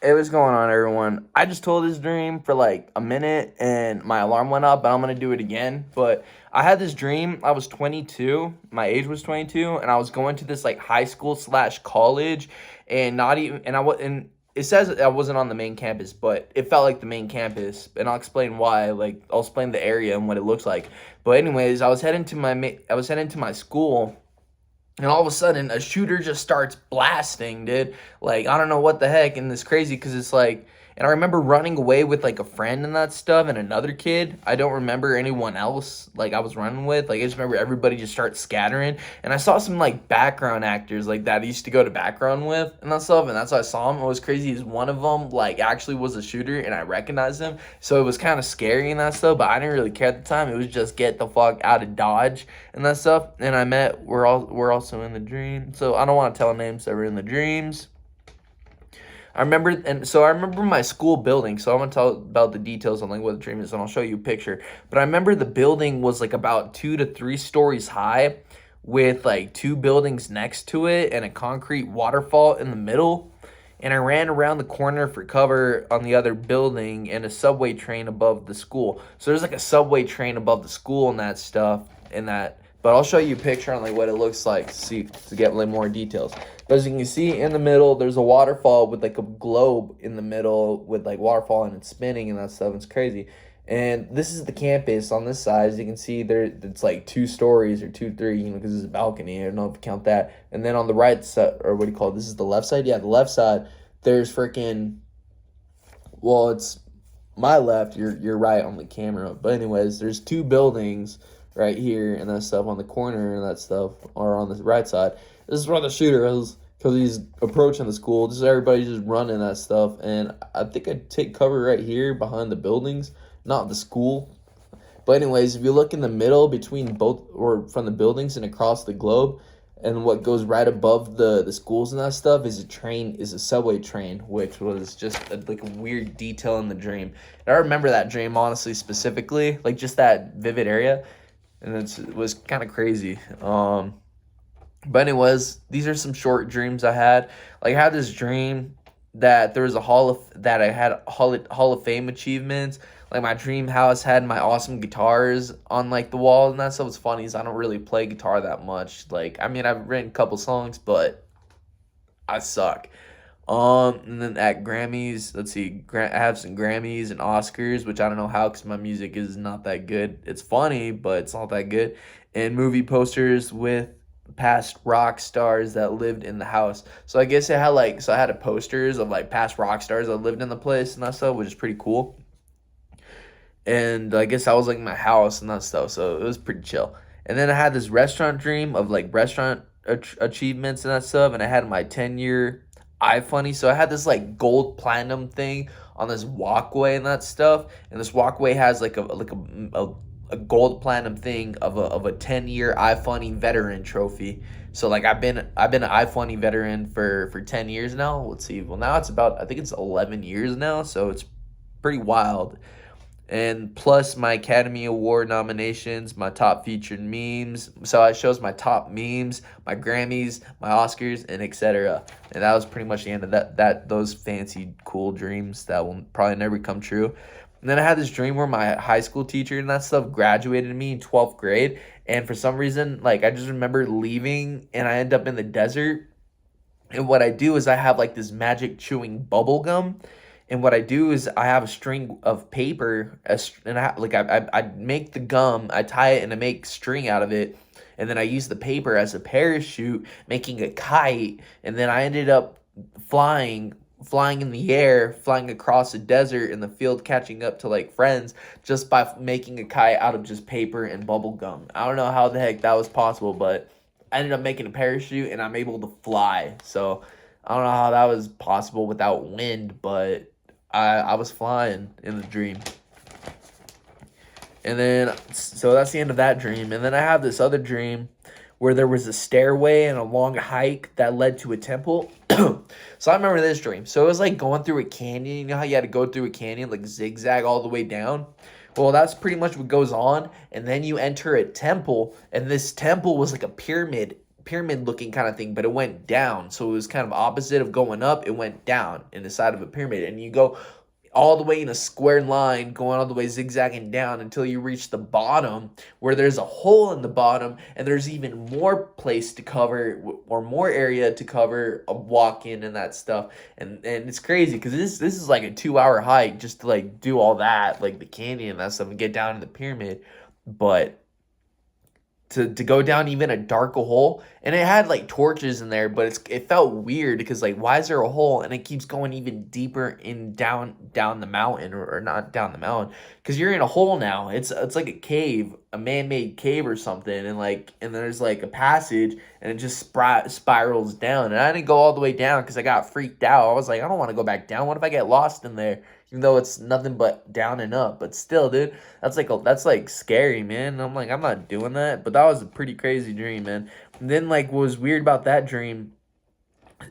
Hey, what's going on, everyone? I just told this dream for like a minute and my alarm went up, but I'm gonna do it again. But I had this dream. I was 22, my age was 22, and I was going to this like high school slash college, and not even, and I was, and it says I wasn't on the main campus, but it felt like the main campus, and I'll explain why. Like, I'll explain the area and what it looks like. But anyways, I was heading to my school. And all of a sudden, a shooter just starts blasting, dude. Like, I don't know what the heck. And it's crazy because it's like, and I remember running away with like a friend and that stuff and another kid. I don't remember anyone else like I was running with. Like, I just remember everybody just starts scattering. And I saw some like background actors like that I used to go to background with and that stuff. And that's why I saw him. What was crazy is one of them like actually was a shooter and I recognized him. So it was kind of scary and that stuff. But I didn't really care at the time. It was just get the fuck out of Dodge and that stuff. And we're also in the dream. So I don't want to tell names that were in the dreams. I remember my school building. So I'm gonna tell about the details on like what the dream is, and I'll show you a picture. But I remember the building was like about 2 to 3 stories high, with like two buildings next to it and a concrete waterfall in the middle. And I ran around the corner for cover on the other building and a subway train above the school. So there's like a subway train above the school and that stuff and that. But I'll show you a picture on like what it looks like to get like more details. But as you can see in the middle, there's a waterfall with like a globe in the middle with like waterfall and it's spinning and that stuff. It's crazy. And this is the campus on this side. As you can see, there it's like 2 stories or 3, because it's a balcony. I don't know if you count that. And then on the right side, or what do you call it? This is the left side. Yeah, the left side. There's freaking. Well, it's my left. You're right on the camera. But anyways, there's two buildings right here and that stuff on the corner and that stuff, or on the right side. This is where the shooter is because he's approaching the school. Just everybody just running that stuff, and I think I'd take cover right here behind the buildings, not the school. But anyways, if you look in the middle between both, or from the buildings and across the globe, and what goes right above the schools and that stuff is a subway train, which was just like a weird detail in the dream. And I remember that dream honestly specifically, like just that vivid area, and it was kind of crazy. But anyways, these are some short dreams I had. Like I had this dream that there was that I had hall of Fame achievements. Like my dream house had my awesome guitars on like the wall and that stuff. Was funny is I don't really play guitar that much. Like I mean I've written a couple songs, but I suck. And then at Grammys, let's see, I have some Grammys and Oscars, which I don't know how because my music is not that good. It's funny, but it's not that good. And movie posters with past rock stars that lived in the house. So I guess I had a posters of like past rock stars that lived in the place and that stuff, which is pretty cool. And I guess I was like in my house and that stuff, so it was pretty chill. And then I had this restaurant dream of like restaurant achievements and that stuff, and I had my 10-year iFunny. So I had this like gold platinum thing on this walkway and that stuff, and this walkway has like a gold platinum thing of a 10-year iFunny veteran trophy. So like I've been an iFunny veteran for 10 years now. Let's see. Well, now it's about I think it's 11 years now, so it's pretty wild. And plus my Academy Award nominations, my top featured memes. So it shows my top memes, my Grammys, my Oscars, and etc. And that was pretty much the end of those fancy cool dreams that will probably never come true. And then I had this dream where my high school teacher and that stuff graduated me in 12th grade. And for some reason, like I just remember leaving and I end up in the desert. And what I do is I have like this magic chewing bubble gum, and what I do is I have a string of paper, and I make the gum, I tie it, and I make string out of it, and then I use the paper as a parachute, making a kite, and then I ended up flying in the air, flying across the desert in the field, catching up to like friends just by making a kite out of just paper and bubble gum. I don't know how the heck that was possible, but I ended up making a parachute and I'm able to fly. So I don't know how that was possible without wind, but I was flying in the dream. And then, so that's the end of that dream. And then I have this other dream where there was a stairway and a long hike that led to a temple. So I remember this dream. So it was like going through a canyon. You know how you had to go through a canyon, like zigzag all the way down? Well, that's pretty much what goes on. And then you enter a temple, and this temple was like a pyramid pyramid looking kind of thing, but it went down. So it was kind of opposite of going up, it went down in the side of a pyramid. And you go all the way in a square line, going all the way zigzagging down until you reach the bottom, where there's a hole in the bottom, and there's even more place to cover, or more area to cover, a walk in and that stuff. And it's crazy because this is like a 2 hour hike just to like do all that, like the canyon and that stuff, and get down to the pyramid. But to go down even a darker hole, and it had like torches in there, but it felt weird because like, why is there a hole and it keeps going even deeper in down the mountain, or not down the mountain, because you're in a hole now. It's like a cave, a man-made cave or something, and like, and there's like a passage, and it just spirals down. And I didn't go all the way down because I got freaked out. I was like, I don't want to go back down. What if I get lost in there? Even though it's nothing but down and up, but still, dude, that's like scary, man. And I'm like, I'm not doing that. But that was a pretty crazy dream, man. And then like, what was weird about that dream,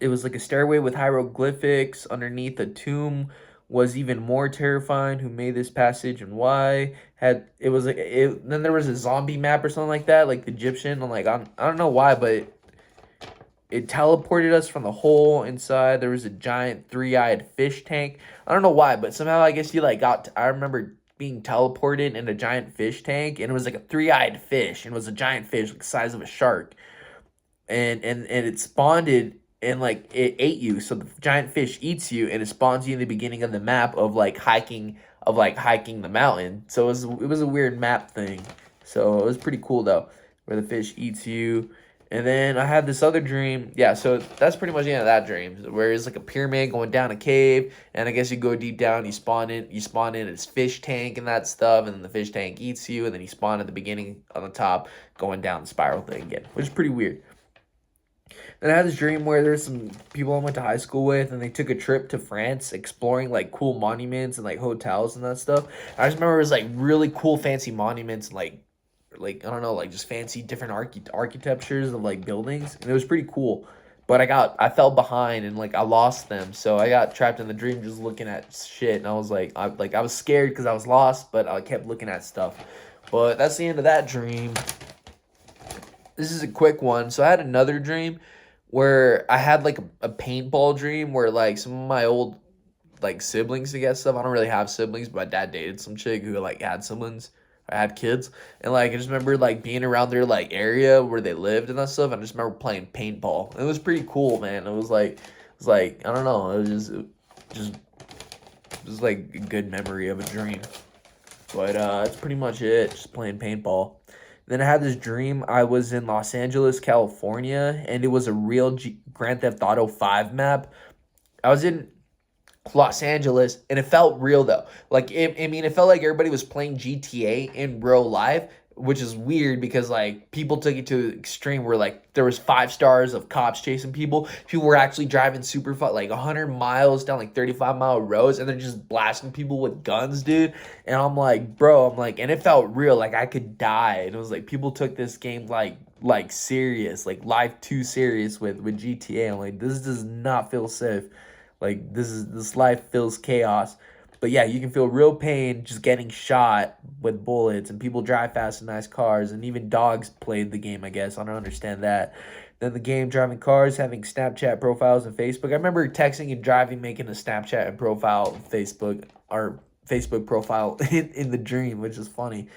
it was like a stairway with hieroglyphics underneath a tomb, was even more terrifying. Who made this passage and why? Had it was like it. Then there was a zombie map or something like that, like the Egyptian. I'm like, I don't know why, but it teleported us from the hole inside. There was a giant three-eyed fish tank. I don't know why, but somehow I guess you like I remember being teleported in a giant fish tank, and it was like a three-eyed fish, and it was a giant fish like the size of a shark. And it spawned it, and like it ate you. So the giant fish eats you, and it spawns you in the beginning of the map of like hiking the mountain. So it was a weird map thing. So it was pretty cool though, where the fish eats you. And then I had this other dream. Yeah, so that's pretty much the end of that dream, where it's like a pyramid going down a cave, and I guess you go deep down, you spawn in this fish tank and that stuff, and then the fish tank eats you, and then you spawn at the beginning on the top, going down the spiral thing again, which is pretty weird. Then I had this dream where there's some people I went to high school with, and they took a trip to France, exploring like cool monuments and like hotels and that stuff. I just remember it was like really cool, fancy monuments, like I don't know, like just fancy different architectures of like buildings, and it was pretty cool. But I fell behind, and like I lost them, so I got trapped in the dream just looking at shit, and I was like, I was scared because I was lost, but I kept looking at stuff. But that's the end of that dream. This is a quick one. So I had another dream where I had like a paintball dream where like some of my old like siblings to get stuff. I don't really have siblings, but my dad dated some chick who like had siblings. I had kids, and like I just remember like being around their like area where they lived and that stuff. I just remember playing paintball. It was pretty cool, man. It was like I don't know. It was just it was like a good memory of a dream. But that's pretty much it. Just playing paintball. Then I had this dream. I was in Los Angeles, California, and it was a real Grand Theft Auto 5 map. I was in Los Angeles, and it felt real though. Like it felt like everybody was playing GTA in real life, which is weird because like people took it to the extreme where like there was 5 stars of cops chasing people. People were actually driving super fast, like 100 miles down like 35-mile roads, and they're just blasting people with guns, dude. And I'm like, bro, and it felt real, like I could die. And it was like people took this game like serious, like life too serious with GTA. I'm like, this does not feel safe. Like this life feels chaos. But yeah, you can feel real pain just getting shot with bullets, and people drive fast in nice cars, and even dogs played the game, I guess. I don't understand that. Then the game, driving cars, having Snapchat profiles and Facebook. I remember texting and driving, making a Snapchat and profile Facebook, or Facebook profile in the dream, which is funny.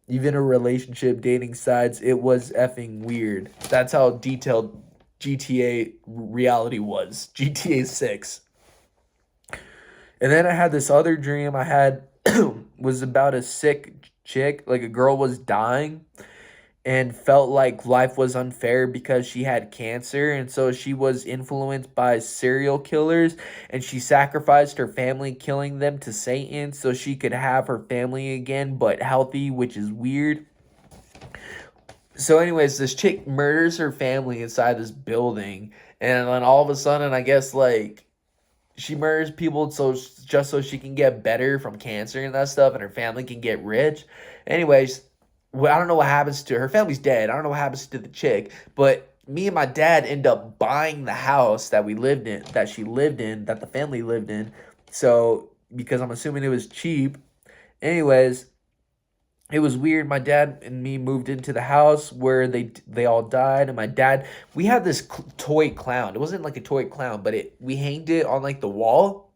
Even a relationship, dating sites, it was effing weird. That's how detailed GTA reality was. GTA 6. And then I had this other dream I had was about a sick chick, like a girl was dying and felt like life was unfair because she had cancer, and so she was influenced by serial killers, and she sacrificed her family, killing them to Satan so she could have her family again but healthy, which is weird. So anyways, this chick murders her family inside this building, and then all of a sudden I guess like she murders people just so she can get better from cancer and that stuff, and her family can get rich. Anyways, I don't know what happens to her. Her family's dead. I don't know what happens to the chick, but me and my dad end up buying the house that she lived in, that the family lived in. So because I'm assuming it was cheap. Anyways, it was weird. My dad and me moved into the house where they all died, and my dad, we had this toy clown. It wasn't like a toy clown, but it we hanged it on like the wall,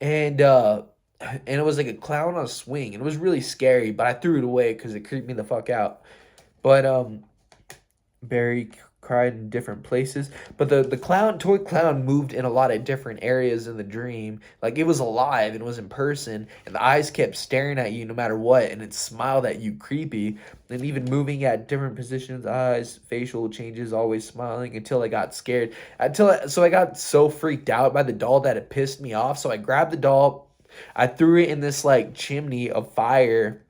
and it was like a clown on a swing, and it was really scary. But I threw it away because it creeped me the fuck out. But Barry cried in different places, but the toy clown moved in a lot of different areas in the dream. Like it was alive and was in person, and the eyes kept staring at you no matter what, and it smiled at you creepy, and even moving at different positions, eyes, facial changes, always smiling until I got scared. So I got so freaked out by the doll that it pissed me off. So I grabbed the doll, I threw it in this like chimney of fire,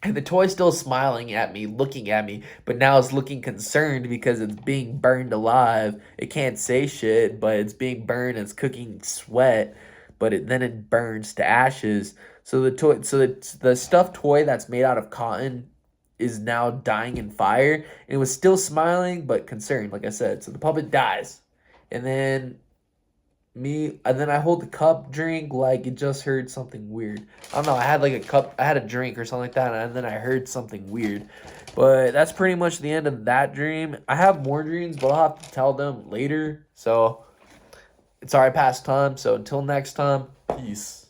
and the toy's still smiling at me, looking at me, but now it's looking concerned because it's being burned alive. It can't say shit, but it's being burned. It's cooking sweat, but then it burns to ashes. So the stuffed toy that's made out of cotton is now dying in fire. And it was still smiling, but concerned, like I said. So the puppet dies, and then I hold the cup, drink like it just heard something weird. I don't know. I had like a cup, I had a drink or something like that, and then I heard something weird. But that's pretty much the end of that dream. I have more dreams, but I'll have to tell them later. So it's already past time. So until next time, peace.